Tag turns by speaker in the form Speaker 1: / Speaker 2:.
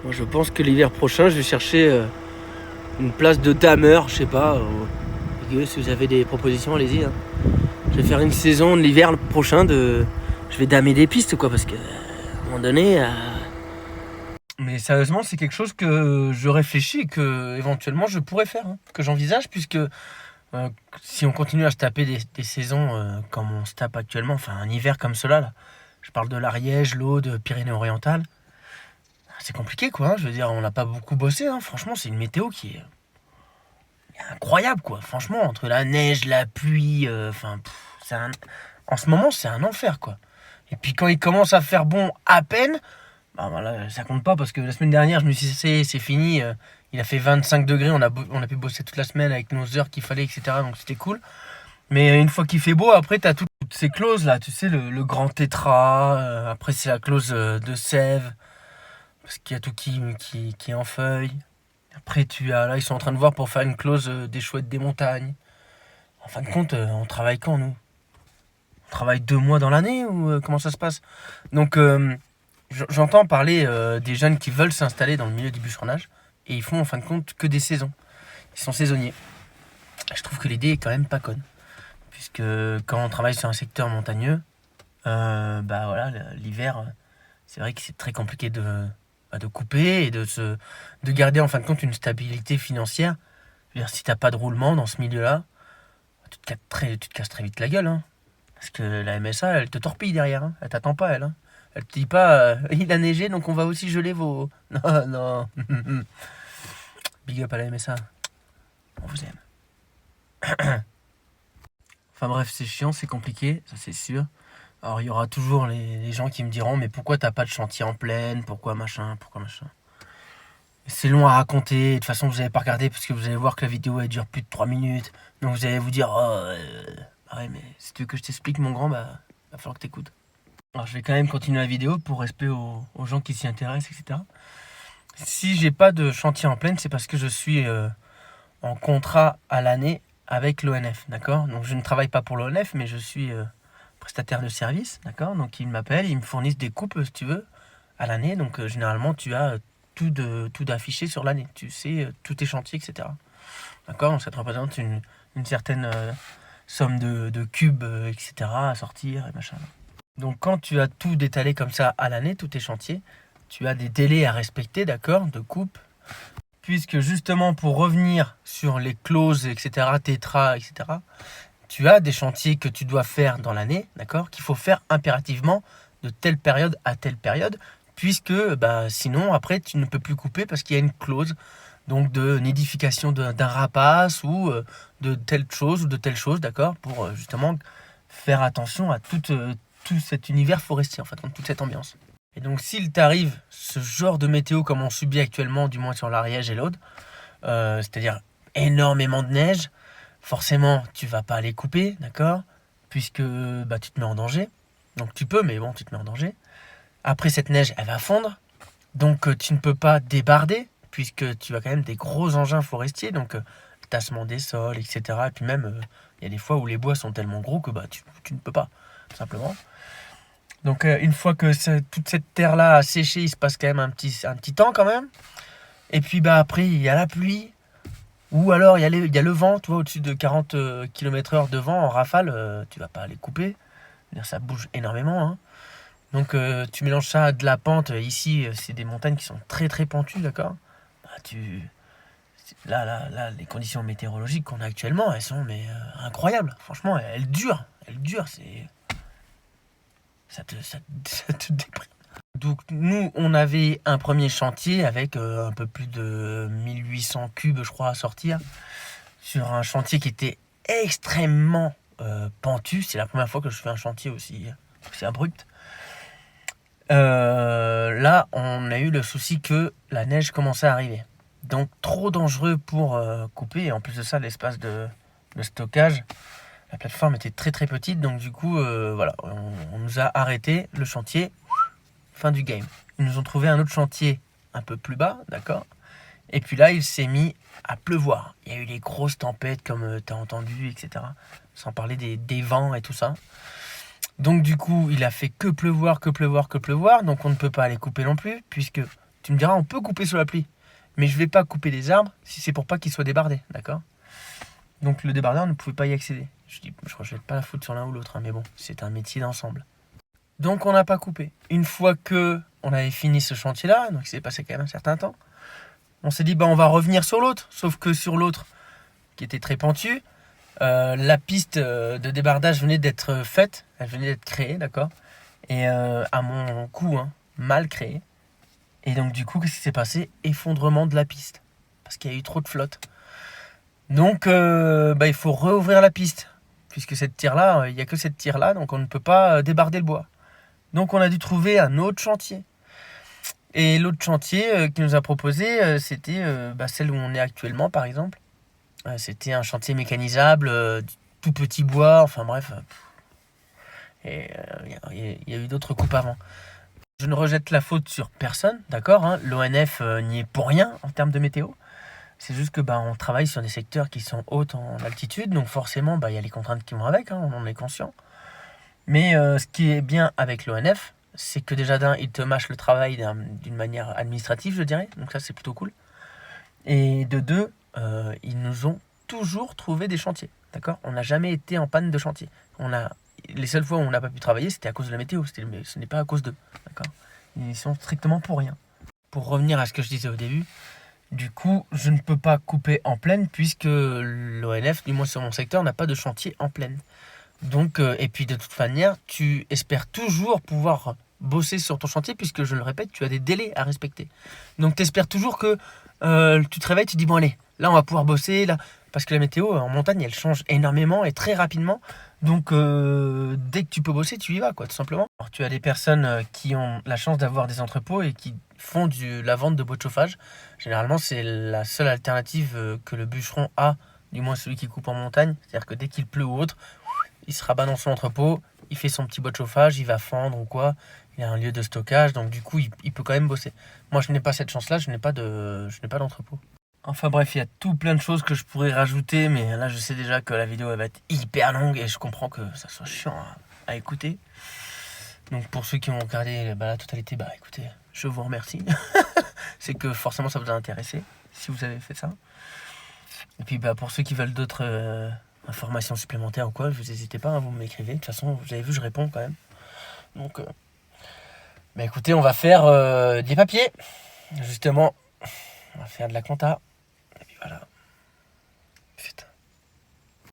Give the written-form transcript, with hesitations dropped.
Speaker 1: Moi, je pense que l'hiver prochain, je vais chercher une place de dameur, je sais pas. Si vous avez des propositions, allez-y. Hein. Je vais faire une saison de l'hiver prochain de. Je vais damer des pistes, quoi, parce qu'à un moment donné. Mais sérieusement, c'est quelque chose que je réfléchis et que éventuellement je pourrais faire, hein, que j'envisage, puisque si on continue à se taper des saisons comme on se tape actuellement, enfin un hiver comme cela, là, je parle de l'Ariège, l'Aude, Pyrénées-Orientales, c'est compliqué, quoi. Hein, je veux dire, on n'a pas beaucoup bossé, hein, franchement, c'est une météo qui est incroyable, quoi. Franchement, entre la neige, la pluie, en ce moment, c'est un enfer, quoi. Et puis quand il commence à faire bon à peine, bah voilà, ça compte pas parce que la semaine dernière, je me suis dit, c'est fini. Il a fait 25 degrés, on a pu bosser toute la semaine avec nos heures qu'il fallait, etc. Donc c'était cool. Mais une fois qu'il fait beau, après, t'as toutes ces clauses là, tu sais, le grand tétra. Après, c'est la clause de sève, parce qu'il y a tout qui est en feuille. Après, là, ils sont en train de voir pour faire une clause des chouettes des montagnes. En fin de compte, on travaille quand, nous? On travaille 2 mois dans l'année ou comment ça se passe? Donc, j'entends parler des jeunes qui veulent s'installer dans le milieu du bûcheronnage et ils font en fin de compte que des saisons. Ils sont saisonniers. Je trouve que l'idée est quand même pas conne. Puisque quand on travaille sur un secteur montagneux, bah voilà, l'hiver, c'est vrai que c'est très compliqué de couper et de garder en fin de compte une stabilité financière. Je veux dire, si t'as pas de roulement dans ce milieu-là, tu te casses très vite la gueule. Hein. Parce que la MSA, elle te torpille derrière. Hein. Elle t'attend pas, elle. Hein. Elle te dit pas, il a neigé, donc on va aussi geler vos. Non, non. Big up à la MSA. On vous aime. Enfin bref, c'est chiant, c'est compliqué, ça c'est sûr. Alors il y aura toujours les gens qui me diront, mais pourquoi t'as pas de chantier en pleine? Pourquoi machin? C'est long à raconter. De toute façon, vous n'avez pas regardé parce que vous allez voir que la vidéo elle dure plus de 3 minutes. Donc vous allez vous dire, ouais, mais si tu veux que je t'explique, mon grand, bah, va falloir que t'écoutes. Alors je vais quand même continuer la vidéo pour respect aux gens qui s'y intéressent, etc. Si j'ai pas de chantier en pleine, c'est parce que je suis en contrat à l'année avec l'ONF, d'accord? Donc je ne travaille pas pour l'ONF, mais je suis prestataire de service, d'accord? Donc ils m'appellent, ils me fournissent des coupes, si tu veux, à l'année. Donc généralement, tu as tout d'affiché sur l'année. Tu sais, tous tes chantiers, etc. D'accord? Donc ça te représente une certaine somme de cubes, etc. à sortir et machin. Donc quand tu as tout détalé comme ça à l'année, tous tes chantiers, tu as des délais à respecter, d'accord, de coupe. Puisque justement pour revenir sur les clauses, etc., tétra, etc., tu as des chantiers que tu dois faire dans l'année, d'accord, qu'il faut faire impérativement de telle période à telle période, puisque bah, sinon après tu ne peux plus couper parce qu'il y a une clause donc de nidification d'un rapace ou de telle chose ou de telle chose, d'accord, pour justement faire attention à tout cet univers forestier, en fait, toute cette ambiance. Et donc s'il t'arrive ce genre de météo comme on subit actuellement, du moins sur l'Ariège et l'Aude, c'est-à-dire énormément de neige, forcément tu vas pas aller couper, d'accord, puisque bah, tu te mets en danger. Donc tu peux, mais bon, tu te mets en danger. Après cette neige, elle va fondre, donc tu ne peux pas débarder, puisque tu as quand même des gros engins forestiers, donc tassement des sols, etc. Et puis même, il y a des fois où les bois sont tellement gros que bah, tu ne peux pas, tout simplement. Donc une fois que toute cette terre-là a séché, il se passe quand même un petit temps quand même. Et puis bah après, il y a la pluie. Ou alors il y a le vent, tu vois, au-dessus de 40 km/h de vent en rafale, tu vas pas aller couper. Ça bouge énormément. Hein. Donc tu mélanges ça à de la pente. Ici, c'est des montagnes qui sont très très pentues, d'accord. Bah, là, les conditions météorologiques qu'on a actuellement, elles sont incroyables. Franchement, elles durent. Ça te déprime. Donc nous, on avait un premier chantier avec un peu plus de 1800 cubes, je crois, à sortir, sur un chantier qui était extrêmement pentu. C'est la première fois que je fais un chantier aussi abrupt. Là, on a eu le souci que la neige commençait à arriver. Donc trop dangereux pour couper. Et en plus de ça, l'espace de stockage, la plateforme était très très petite. Donc du coup, voilà, on nous a arrêté le chantier. Fin du game. Ils nous ont trouvé un autre chantier un peu plus bas, d'accord. Et puis là, il s'est mis à pleuvoir. Il y a eu les grosses tempêtes, comme tu as entendu, etc. Sans parler des vents et tout ça. Donc du coup, il a fait que pleuvoir. Donc on ne peut pas aller couper non plus, puisque Tu me diras, on peut couper sous la pluie. Mais je vais pas couper les arbres si c'est pour pas qu'ils soient débardés, d'accord? Donc le débardeur ne pouvait pas y accéder. Je dis, je rejette pas la faute sur l'un ou l'autre, hein, mais bon, c'est un métier d'ensemble. Donc on n'a pas coupé. Une fois que on avait fini ce chantier-là, donc il s'est passé quand même un certain temps, on s'est dit, on va revenir sur l'autre. Sauf que sur l'autre, qui était très pentu, la piste de débardage venait d'être faite, elle venait d'être créée, d'accord? Et à mon goût, mal créée. Et donc du coup, qu'est-ce qui s'est passé? Effondrement de la piste. Parce qu'il y a eu trop de flotte. Donc il faut réouvrir la piste. Puisque cette tire-là, il n'y a que cette tire-là, donc on ne peut pas débarder le bois. Donc on a dû trouver un autre chantier. Et l'autre chantier qu'il nous a proposé, c'était celle où on est actuellement, par exemple. C'était un chantier mécanisable, tout petit bois, enfin bref. Et il y a eu d'autres coupes avant. Je ne rejette la faute sur personne, d'accord, hein. L'ONF n'y est pour rien en termes de météo. C'est juste que on travaille sur des secteurs qui sont hauts en altitude, donc forcément il y a les contraintes qui vont avec, on en est conscient. Mais ce qui est bien avec l'ONF, c'est que déjà d'un, ils te mâchent le travail d'une manière administrative, je dirais, donc ça c'est plutôt cool. Et de deux, ils nous ont toujours trouvé des chantiers, d'accord? On n'a jamais été en panne de chantier. Les seules fois où on n'a pas pu travailler, c'était à cause de la météo, ce n'est pas à cause d'eux, d'accord? Ils sont strictement pour rien. Pour revenir à ce que je disais au début, du coup, je ne peux pas couper en plaine puisque l'ONF, du moins sur mon secteur, n'a pas de chantier en plaine. Donc, et puis de toute manière, tu espères toujours pouvoir bosser sur ton chantier puisque, je le répète, tu as des délais à respecter. Donc, tu espères toujours que tu te réveilles, tu te dis, bon allez, là on va pouvoir bosser, là. Parce que la météo en montagne, elle change énormément et très rapidement. Donc, dès que tu peux bosser, tu y vas, quoi, tout simplement. Alors, tu as des personnes qui ont la chance d'avoir des entrepôts et qui font la vente de bois de chauffage. Généralement, c'est la seule alternative que le bûcheron a, du moins celui qui coupe en montagne. C'est-à-dire que dès qu'il pleut ou autre, il se rabat dans son entrepôt, il fait son petit bois de chauffage, il va fendre ou quoi. Il a un lieu de stockage, donc du coup, il peut quand même bosser. Moi, je n'ai pas cette chance-là, je n'ai pas d'entrepôt. Enfin bref, il y a tout plein de choses que je pourrais rajouter, mais là, je sais déjà que la vidéo elle va être hyper longue et je comprends que ça soit chiant à écouter. Donc pour ceux qui ont regardé la totalité, écoutez, je vous remercie. C'est que forcément ça vous a intéressé, si vous avez fait ça. Et puis pour ceux qui veulent d'autres informations supplémentaires ou quoi, vous n'hésitez pas, vous m'écrivez. De toute façon, vous avez vu, je réponds quand même. Donc, écoutez, on va faire des papiers. Justement, on va faire de la compta. Et puis voilà.